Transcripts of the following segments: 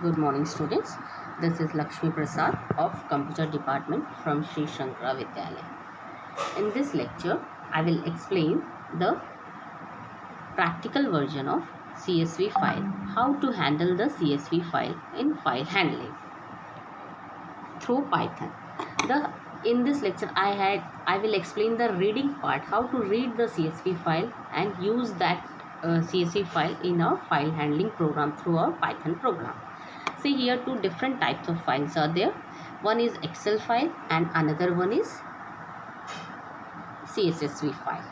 Good morning, students. This is Lakshmi Prasad of Computer Department from Sri Shankara Vidyalaya. In this lecture, I will explain the practical version of CSV file, how to handle the CSV file in file handling through Python. In this lecture, I will explain the reading part, how to read the CSV file and use that CSV file in our file handling program through our Python program. See here, two different types of files are there. One is Excel file and another one is CSV file.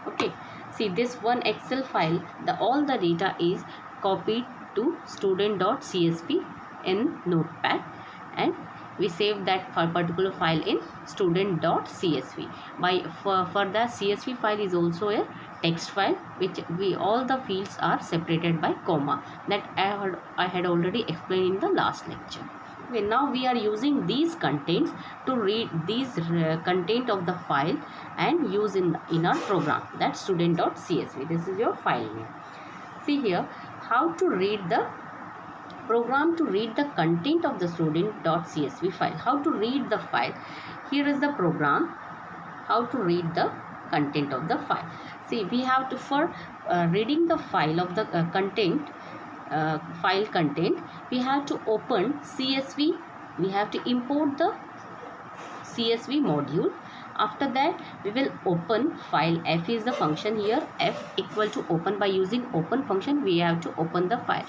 Okay, see this one Excel file, all the data is copied to student.csv in Notepad, and we save that particular file in student.csv. For the CSV file is also a text file, which all the fields are separated by comma, that I had already explained in the last lecture. Okay, now we are using these contents to read these content of the file and use in our program, that student.csv. This is your file name. See here, how to read the program to read the content of the student.csv file. How to read the file. Here is the program, how to read the content of the file. See, we have to, for reading the file of the file content, we have to open CSV. We have to import the CSV module. After that, we will open file. F is the function here. F equal to open. By using open function, we have to open the file.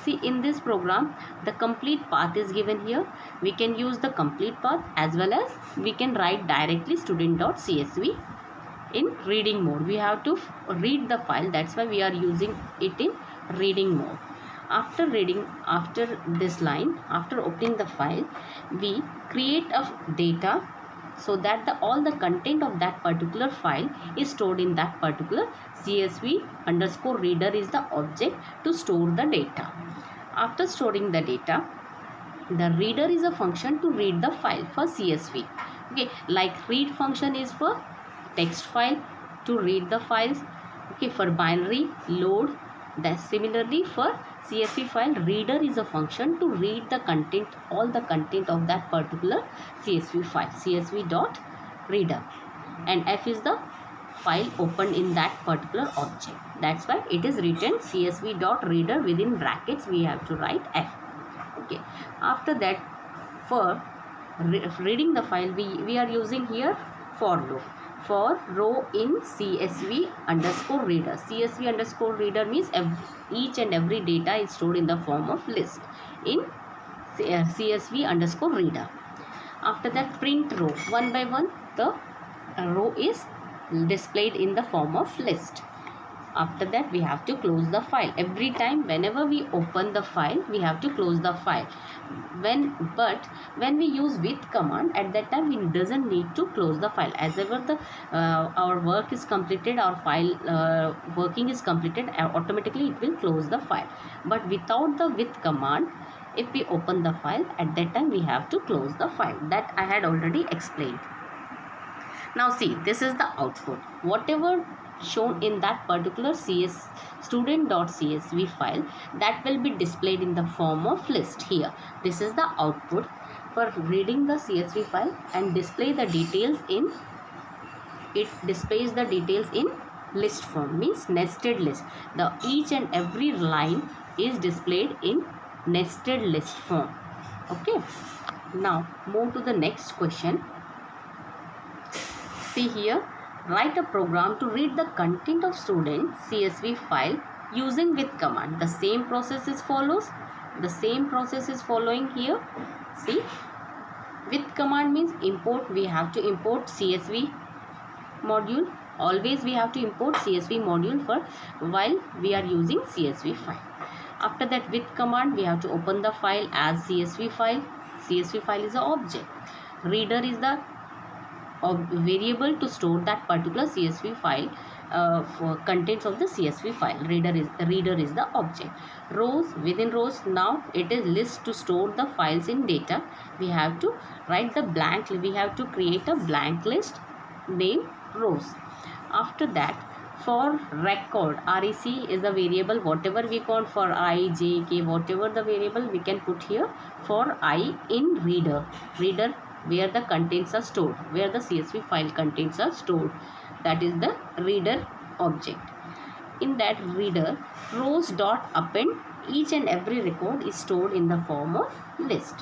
See, in this program, the complete path is given here. We can use the complete path, as well as we can write directly student.csv in reading mode. We have to read the file. That's why we are using it in reading mode. After reading, after this line, after opening the file, we create a data, so that all the content of that particular file is stored in that particular CSV underscore reader is the object to store the data. After storing the data, the reader is a function to read the file for CSV. Okay, like read function is for text file to read the files. Okay, for binary, load. That similarly for CSV file, reader is a function to read the content, all the content of that particular CSV file, CSV dot reader, and F is the file opened in that particular object. That's why it is written CSV dot reader, within brackets we have to write F. Okay, after that, for reading the file, we are using here for loop. For row in CSV underscore reader. CSV underscore reader means each and every data is stored in the form of list in CSV underscore reader. After that, print row. One by one, the row is displayed in the form of list. After that, we have to close the file. Every time whenever we open the file, we have to close the file. But when we use with command, at that time we doesn't need to close the file. As ever the our work is completed, our file working is completed, automatically it will close the file. But without the with command, if we open the file, at that time we have to close the file. That I had already explained. Now see, this is the output. Whatever shown in that particular student.csv file, that will be displayed in the form of list here. This is the output for reading the CSV file and display the details in, it displays the details in list form, means nested list. The each and every line is displayed in nested list form. Okay, now move to the next question. See here, write a program to read the content of student CSV file using with command. The same process is follows. The same process is following here. See, with command means import. We have to import CSV module. Always we have to import CSV module for while we are using CSV file. After that, with command, we have to open the file as CSV file. CSV file is the object. Reader is the variable to store that particular CSV file for contents of the CSV file. Reader is the object. Rows, within rows, now it is list to store the files in data. We have to write the blank. We have to create a blank list, name rows. After that, For record, rec is the variable, whatever we count for I, j, k, whatever the variable we can put here. For I in reader, where the contents are stored, where the CSV file contents are stored, that is the reader object. In that reader, rows dot append, each and every record is stored in the form of list,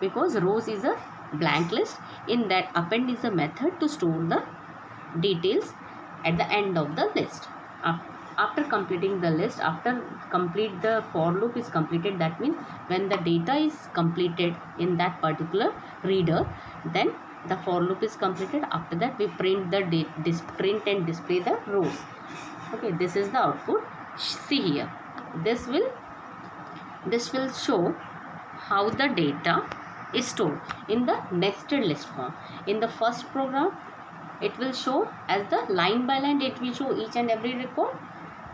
because rows is a blank list. In that, append is a method to store the details at the end of the list. After completing the list, after complete the for loop is completed, that means when the data is completed in that particular reader, then the for loop is completed. After that, we print the print and display the rows. Okay, this is the output. See here, this will show how the data is stored in the nested list form. In the first program, it will show as the line by line, it will show each and every record,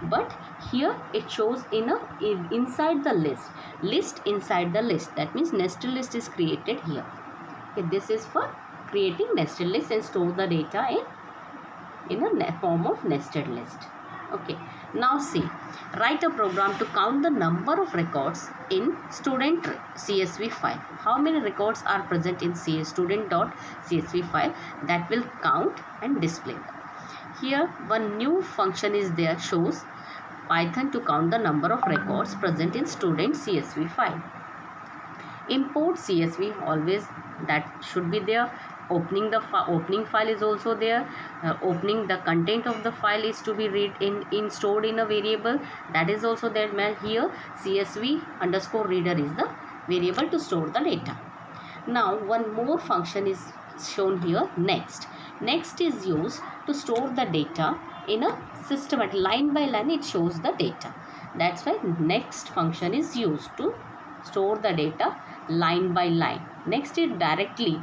but here it shows inside the list inside the list. That means nested list is created here. Okay, this is for creating nested list and store the data in a form of nested list. Okay, now see, write a program to count the number of records in student CSV file. How many records are present in student.csv file, that will count and display. Here one new function is there, shows Python to count the number of records present in student CSV file. Import CSV, always that should be there. Opening the opening file is also there. Opening the content of the file is to be read in stored in a variable, that is also there. Here CSV underscore reader is the variable to store the data. Now one more function is shown here, next. Next is used to store the data in a systematic line by line, it shows the data. That's why next function is used to store the data line by line. Next is directly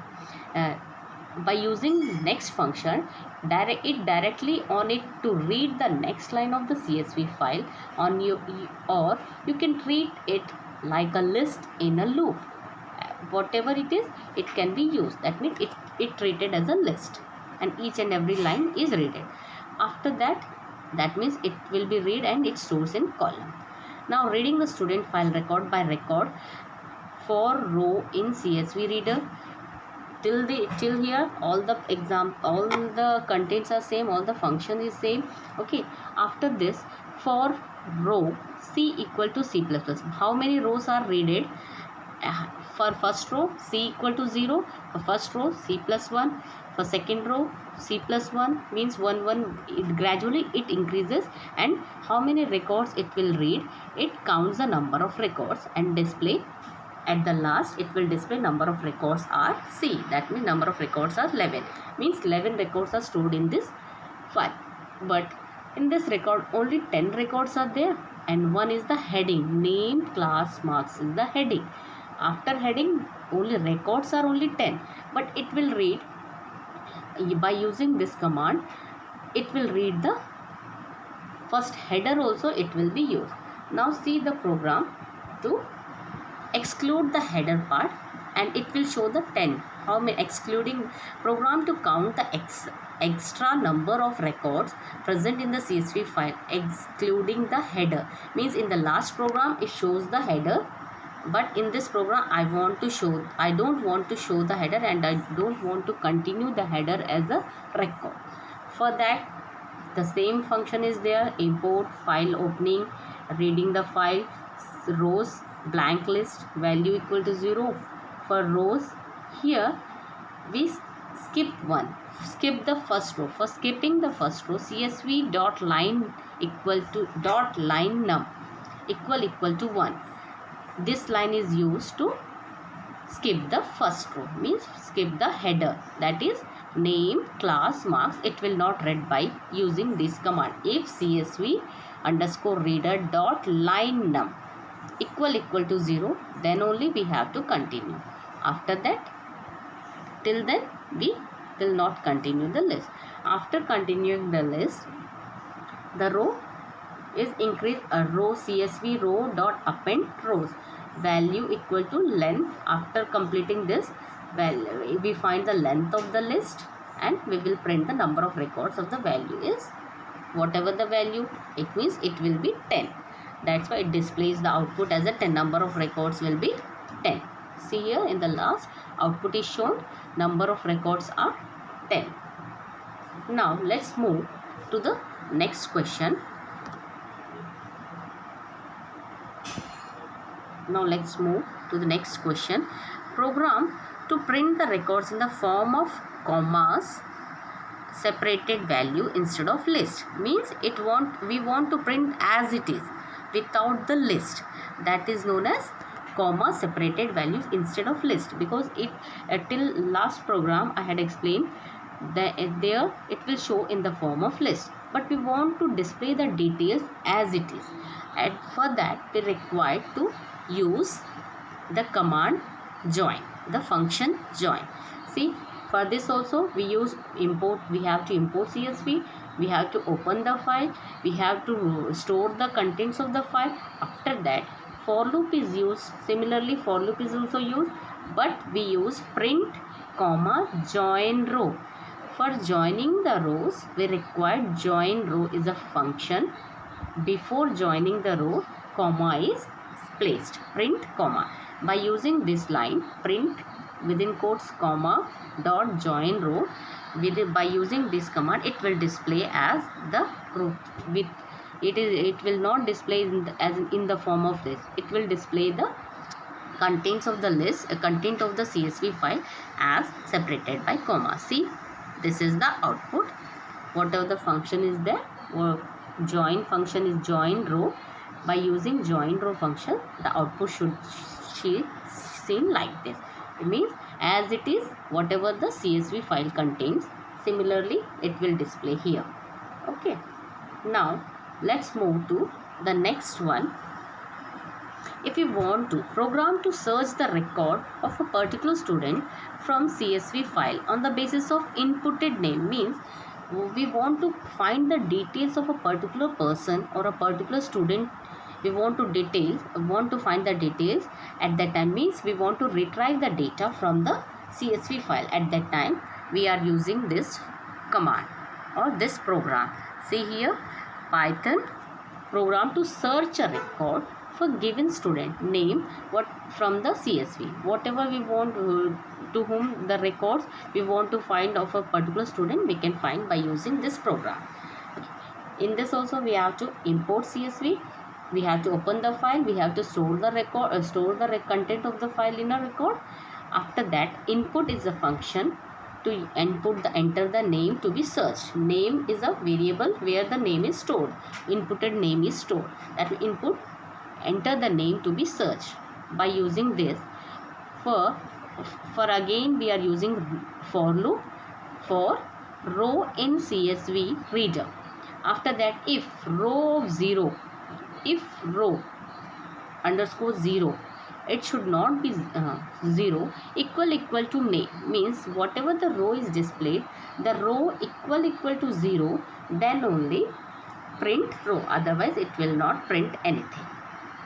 by using next function, it directly on it to read the next line of the CSV file on you, or you can treat it like a list in a loop. Whatever it is, it can be used. That means it treated as a list and each and every line is read. After that means it will be read and it stores in column. Now reading the student file record by record for row in CSV reader. Till here all the contents are same, all the function is same. Okay, after this, for row c equal to c plus plus, how many rows are readed? For first row c equal to 0, for first row c plus 1, for second row c plus 1, means 1 it gradually it increases, and how many records it will read, it counts the number of records and display. At the last, it will display number of records are C. That means number of records are 11. Means 11 records are stored in this file. But in this record, only 10 records are there. And one is the heading. Name, class, marks is the heading. After heading, only records are only 10. But it will read, by using this command, it will read the first header also it will be used. Now see the program to exclude the header part, and it will show the 10. How many? Excluding program to count the extra number of records present in the CSV file, excluding the header. Means in the last program it shows the header, but in this program I don't want to show the header, and I don't want to continue the header as a record. For that, the same function is there. Import file opening, reading the file, rows blank list, value equal to 0. For rows, here we skip the first row. For skipping the first row, CSV dot line equal to dot line num equal to 1. This line is used to skip the first row, means skip the header, that is name, class, marks. It will not read by using this command. If CSV underscore reader dot line num equal to 0, then only we have to continue. After that, till then we will not continue the list. After continuing the list, the row is increased. A row CSV row dot append rows, value equal to length. After completing this, we find the length of the list and we will print the number of records of the value is whatever the value, it means it will be 10. That's why it displays the output as a 10. Number of records will be 10. See here in the last output is shown, number of records are 10. Now let's move to the next question. Program to print the records in the form of commas, separated value instead of list. Means we want to print as it is without the list. That is known as comma separated values instead of list, because it till last program I had explained that there it will show in the form of list, but we want to display the details as it is, and for that we require to use the command join, the function join. See, for this also we use import. We have to import CSV, we have to open the file, we have to store the contents of the file. After that for loop is used. Similarly for loop is also used, but we use print comma join row. For joining the rows we require join row is a function. Before joining the row, comma is placed, print comma. By using this line, print within quotes comma dot join row, by using this command it will display as the row. With it will not display as in the form of this. It will display the contents of the list, content of the CSV file as separated by comma. See, this is the output. Whatever the function is there, or join function is join row. By using join row function, the output should be seen like this. It means as it is, whatever the CSV file contains, similarly it will display here. Okay. Now let's move to the next one. If you want to program to search the record of a particular student from CSV file on the basis of inputted name, means we want to find the details of a particular person or a particular student. We want to find the details. At that time, means we want to retrieve the data from the CSV file. At that time we are using this command or this program. See here, Python program to search a record for given student name from the CSV. Whatever we want to whom the records we want to find of a particular student, we can find by using this program. In this also we have to import CSV, we have to open the file, we have to store the record, content of the file in a record. After that, input is a function to enter the name to be searched. Name is a variable where the name is stored. Inputted name is stored. That will input, enter the name to be searched. By using this, for again we are using for loop for row in CSV reader. After that, if row 0, if row underscore 0, it should not be 0, equal to name, means whatever the row is displayed, the row equal to 0, then only print row, otherwise it will not print anything.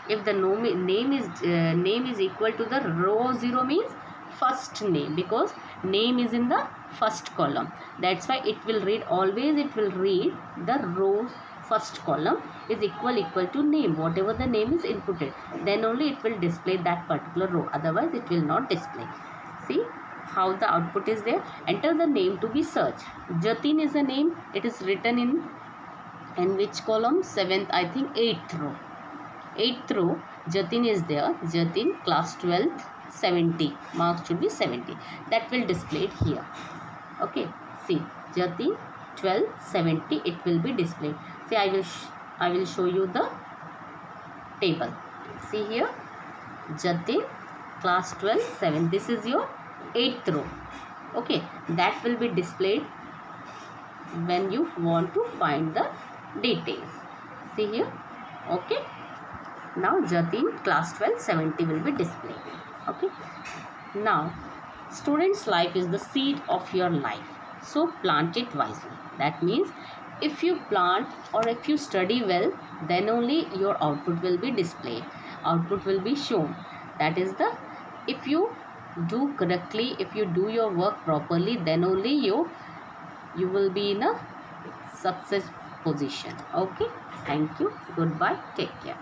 If the name is equal to the row 0, means first name, because name is in the first column. That's why it will read, always it will read the row first column is equal to name. Whatever the name is inputted, then only it will display that particular row, otherwise it will not display. See how the output is there. Enter the name to be searched. Jatin is a name. It is written in which column? 7th, I think 8th row. 8th row, Jatin is there. Jatin, class 12th, 70. Marks should be 70. That will display it here. Okay. See, Jatin 12, 70. It will be displayed. See, I will show you the table. See here, Jatin, class 12, 7. This is your 8th row. Okay. That will be displayed when you want to find the details. See here. Okay. Now Jatin, class 12, 70 will be displayed. Okay. Now, student's life is the seed of your life, so plant it wisely. That means if you plant or if you study well, then only your output will be displayed. Output will be shown. That is the, if you do correctly, if you do your work properly, then only you will be in a position. Okay, thank you, goodbye, take care.